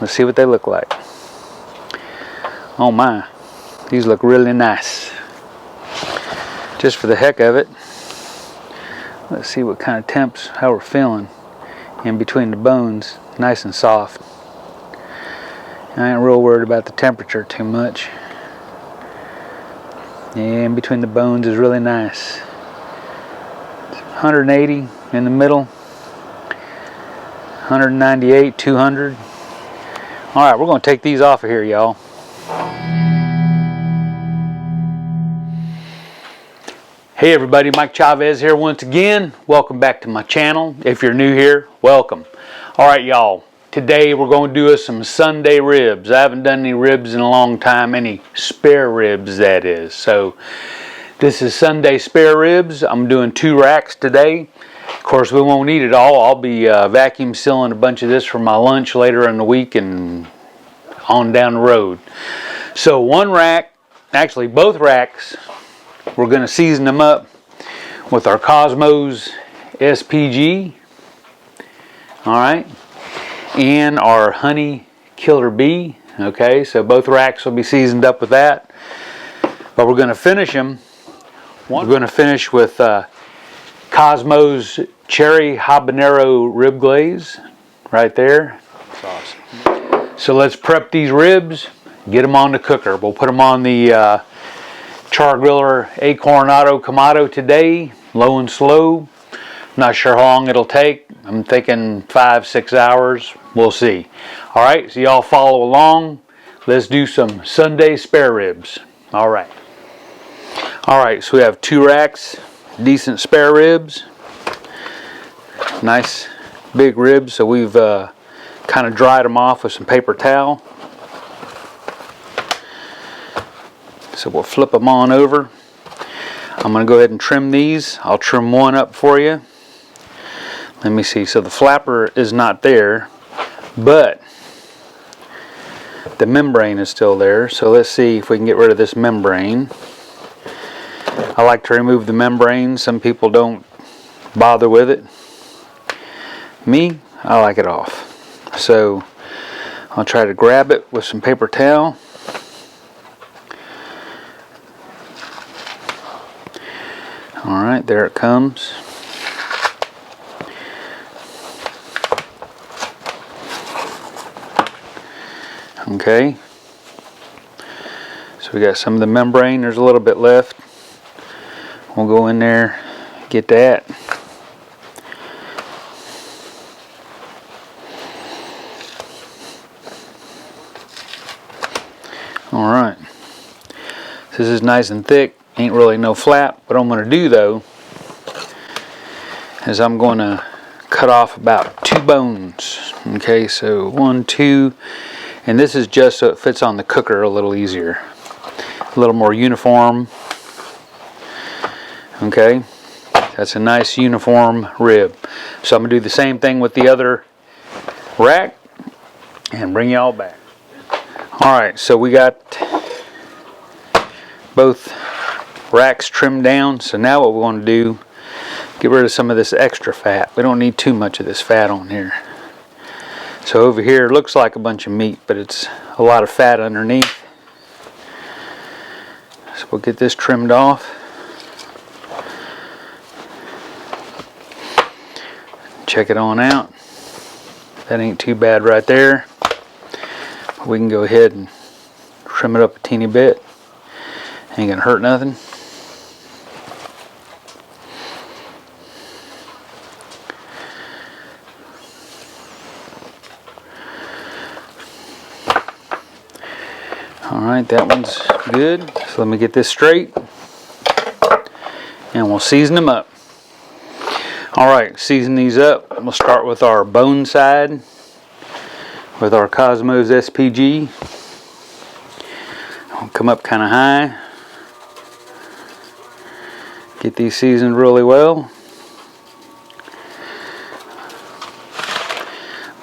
Let's see what they look like. Oh my, these look really nice. Just for the heck of it, let's see what kind of temps, how we're feeling in between the bones. Nice and soft. I ain't real worried about the temperature too much. Yeah, in between the bones is really nice. 180 in the middle. 198, 200. All right, we're going to take these off of here, y'all. Hey everybody, Mike Chavez here once again. Welcome back to my channel. If you're new here, welcome. All right, y'all. Today we're going to do some Sunday ribs. I haven't done any ribs in a long time, any spare ribs that is. So this is Sunday spare ribs. I'm doing 2 racks today. Of course, we won't eat it all. I'll be vacuum sealing a bunch of this for my lunch later in the week and on down the road. So 1 rack, actually both racks, we're going to season them up with our Kosmo's SPG. All right. And our honey killer bee. Okay, so both racks will be seasoned up with that, but we're going to finish them. We're going to finish with Kosmo's cherry habanero rib glaze right there. That's awesome. So let's prep these ribs, get them on the cooker. We'll put them on the Char-Griller Acorn Auto Kamado today, low and slow. Not sure how long it'll take. I'm thinking 5-6 hours. We'll see. All right, so y'all follow along. Let's do some Sunday spare ribs. All right. All right, so we have 2 racks, decent spare ribs. Nice big ribs. So we've kind of dried them off with some paper towel. So we'll flip them on over. I'm going to go ahead and trim these. I'll trim one up for you. Let me see. So the flapper is not there, but the membrane is still there. So let's see if we can get rid of this membrane. I like to remove the membrane. Some people don't bother with it. Me, I like it off. So I'll try to grab it with some paper towel. All right, there it comes. Okay, so we got some of the membrane. There's a little bit left. We'll go in there, get that. All right, this is nice and thick. Ain't really no flap. What I'm going to do though is I'm going to cut off about 2 bones. Okay, so 1, 2. And this is just so it fits on the cooker a little easier. A little more uniform. Okay. That's a nice uniform rib. So I'm going to do the same thing with the other rack and bring y'all back. Alright, so we got both racks trimmed down. So now what we want to do, get rid of some of this extra fat. We don't need too much of this fat on here. So over here it looks like a bunch of meat, but it's a lot of fat underneath. So we'll get this trimmed off. Check it on out. That ain't too bad right there. We can go ahead and trim it up a teeny bit. Ain't gonna hurt nothing. Alright, that one's good. So let me get this straight. And we'll season them up. Alright, season these up. We'll start with our bone side with our Kosmo's SPG. I'll come up kind of high. Get these seasoned really well.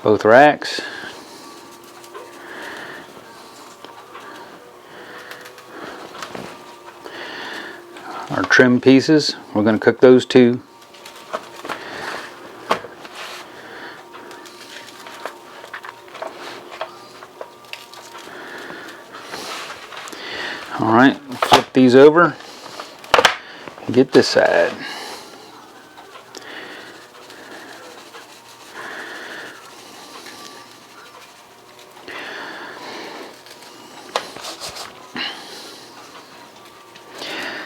Both racks. Our trim pieces, we're going to cook those too. All right, flip these over and get this side.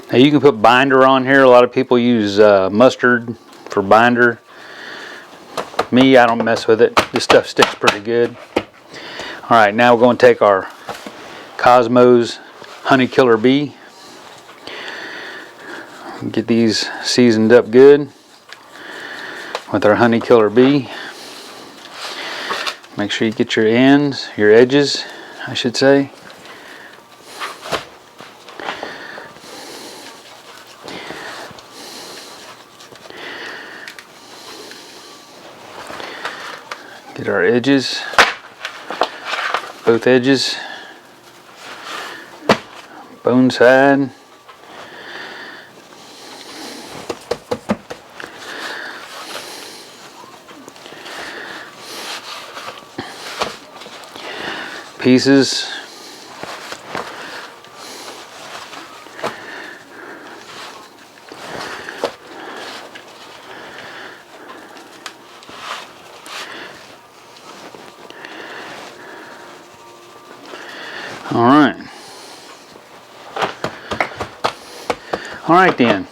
Now you can put binder on here. A lot of people use mustard for binder. Me, I don't mess with it. This stuff sticks pretty good. All right, now we're going to take our Kosmo's Honey Killer Bee. Get these seasoned up good with our Honey Killer Bee. Make sure you get your ends, your edges, I should say. Get our edges, both edges, bone side. Pieces. All right then.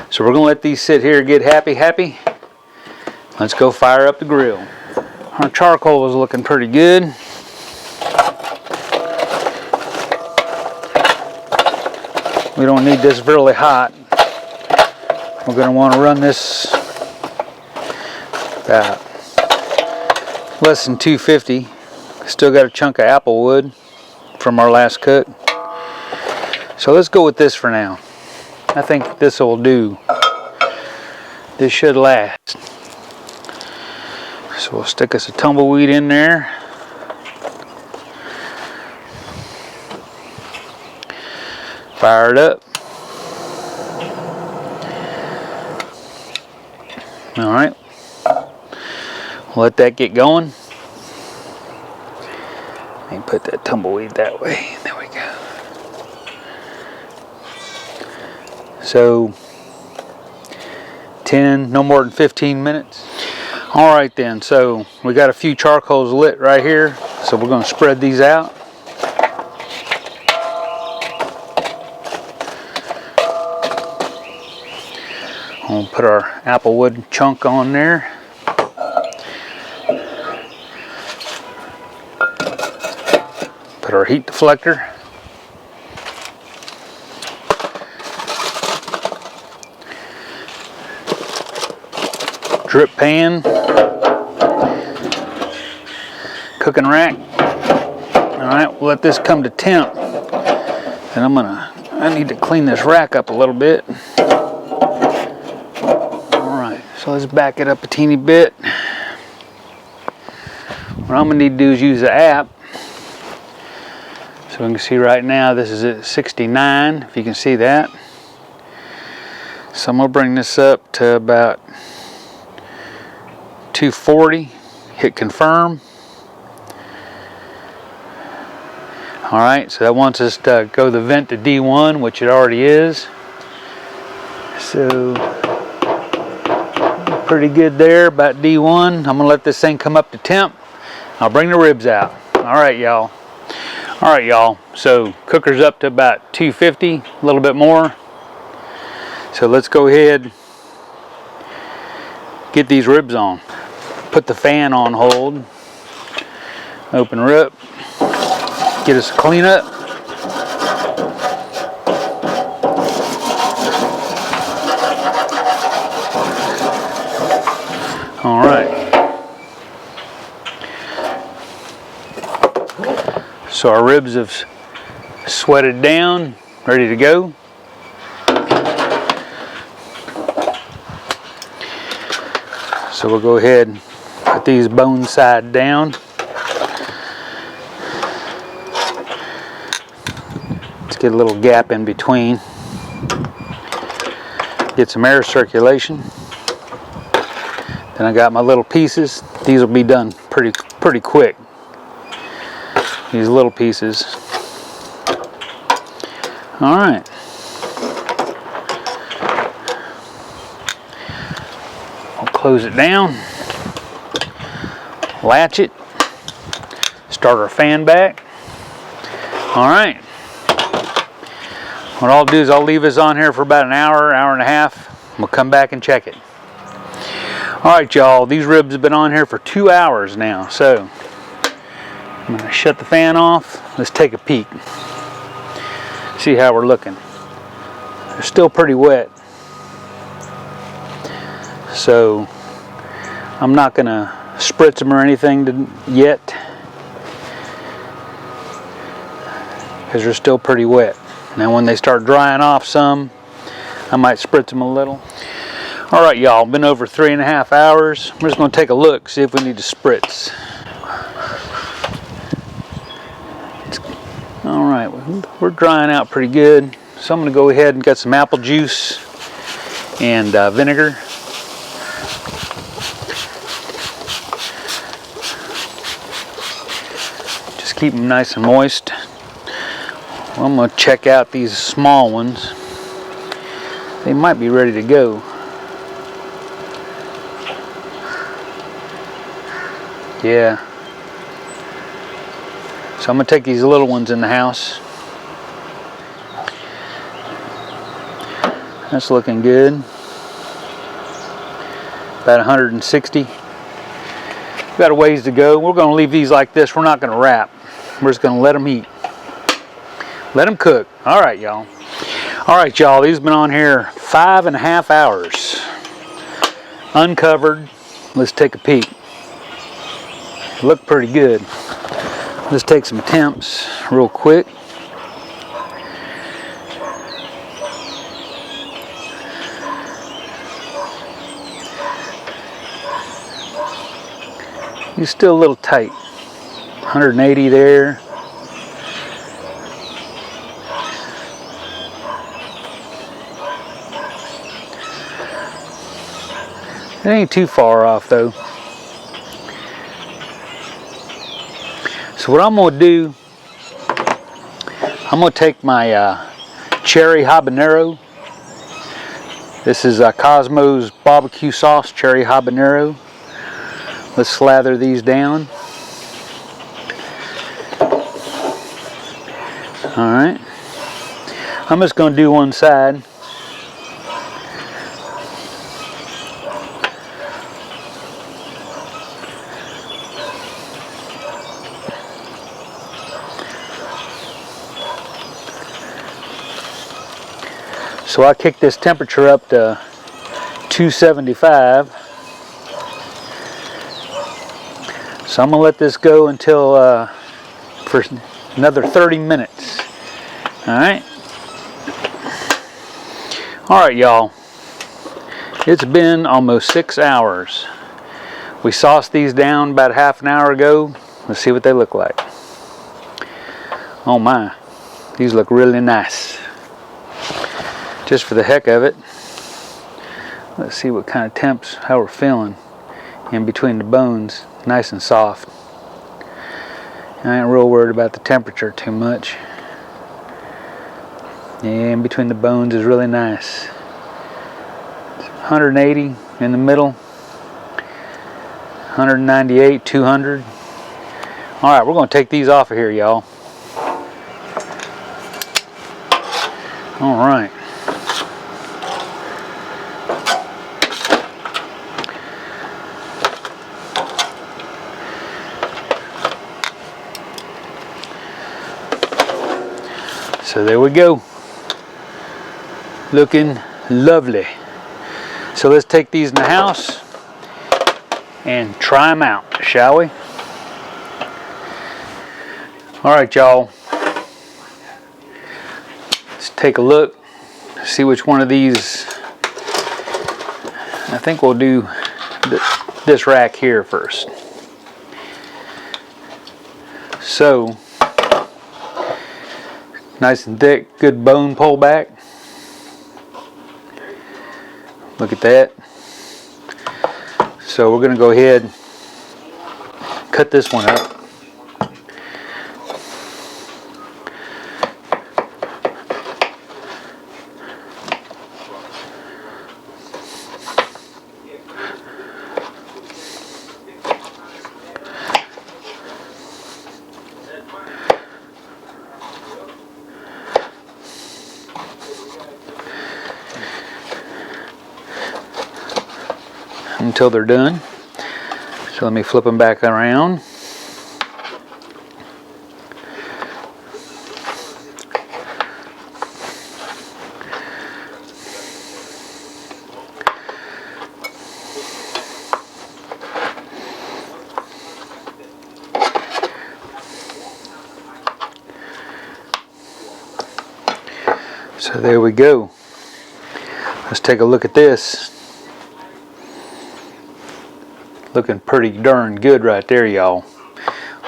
So we're gonna let these sit here and get happy. Let's go fire up the grill. Our charcoal is looking pretty good. We don't need this really hot. We're gonna want to run this about less than 250. Still got a chunk of apple wood from our last cook. So let's go with this for now. I think this will do. This should last. So we'll stick us a tumbleweed in there. Fire it up. All right. Let that get going. Let me put that tumbleweed that way. There we go. So 10, no more than 15 minutes. All right then, so we got a few charcoals lit right here. So we're gonna spread these out. We'll put our applewood chunk on there. Put our heat deflector. Drip pan. Cooking rack. Alright, we'll let this come to temp. And I need to clean this rack up a little bit. Alright, so let's back it up a teeny bit. What I'm going to need to do is use the app. So we can see right now this is at 69, if you can see that. So I'm going to bring this up to about 240, hit confirm. Alright, so that wants us to go the vent to D1, which it already is. So pretty good there, about D1. I'm going to let this thing come up to temp. I'll bring the ribs out. Alright y'all. Alright y'all, so cooker's up to about 250, a little bit more. So let's go ahead, get these ribs on. Put the fan on hold. Open her up. Get us a cleanup. Alright. So our ribs have sweated down, ready to go. So we'll go ahead and put these bone side down. Let's get a little gap in between. Get some air circulation. Then I got my little pieces. These will be done pretty quick. These little pieces. All right. I'll close it down, latch it, start our fan back. All right. What I'll do is I'll leave this on here for about an hour, hour and a half. We'll come back and check it. All right, y'all, these ribs have been on here for 2 hours now, so I'm gonna shut the fan off. Let's take a peek. See how we're looking. They're still pretty wet, so I'm not gonna spritz them or anything yet, because they're still pretty wet. Now when they start drying off some, I might spritz them a little. All right, y'all, been over 3.5 hours. We're just gonna take a look, see if we need to spritz. All right, we're drying out pretty good. So I'm gonna go ahead and get some apple juice and vinegar. Just keep them nice and moist. Well, I'm gonna check out these small ones. They might be ready to go. Yeah. So I'm gonna take these little ones in the house. That's looking good. About 160. We've got a ways to go. We're gonna leave these like this. We're not gonna wrap. We're just gonna let them eat. Let them cook. All right, y'all. All right, y'all. These have been on here 5.5 hours. Uncovered. Let's take a peek. Look pretty good. Let's take some temps real quick. He's still a little tight. 180 there. It ain't too far off though. So what I'm gonna do, I'm gonna take my cherry habanero. This is Kosmo's barbecue sauce, cherry habanero. Let's slather these down. All right. I'm just gonna do one side. So I kicked this temperature up to 275. So I'm gonna let this go until for another 30 minutes. All right. All right, y'all. It's been almost 6 hours. We sauced these down about half an hour ago. Let's see what they look like. Oh my, these look really nice. Just for the heck of it, let's see what kind of temps, how we're feeling in between the bones. Nice and soft. I ain't real worried about the temperature too much. Yeah, in between the bones is really nice. 180 in the middle. 198, 200. All right, we're gonna take these off of here, y'all. All right. So there we go. Looking lovely. So let's take these in the house and try them out, shall we? All right, y'all. Let's take a look, see which one of these. I think we'll do this rack here first. So, nice and thick, good bone pullback. Look at that. So we're gonna go ahead and cut this one up. until they're done. So let me flip them back around. So there we go. Let's take a look at this. Looking pretty darn good right there, y'all.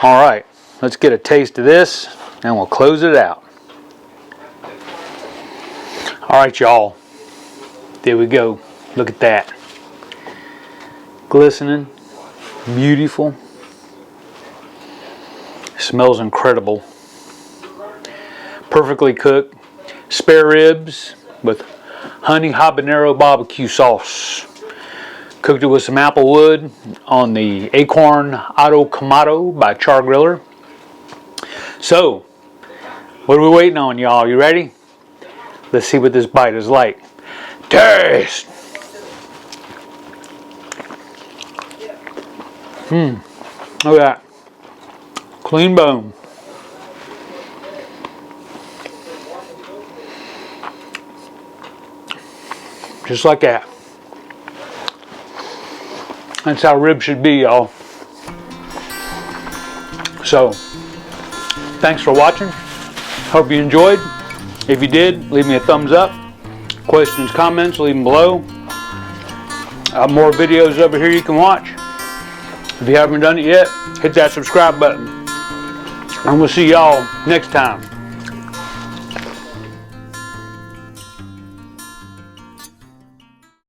Alright, let's get a taste of this and we'll close it out. Alright, y'all. There we go. Look at that. Glistening. Beautiful. Smells incredible. Perfectly cooked. Spare ribs with honey habanero barbecue sauce. Cooked it with some apple wood on the Acorn Auto Kamado by Char-Griller. So, what are we waiting on, y'all? You ready? Let's see what this bite is like. Taste! Look at that. Clean bone. Just like that. That's how ribs should be, y'all. So, thanks for watching. Hope you enjoyed. If you did, leave me a thumbs up. Questions, comments, leave them below. I have more videos over here you can watch. If you haven't done it yet, hit that subscribe button. And we'll see y'all next time.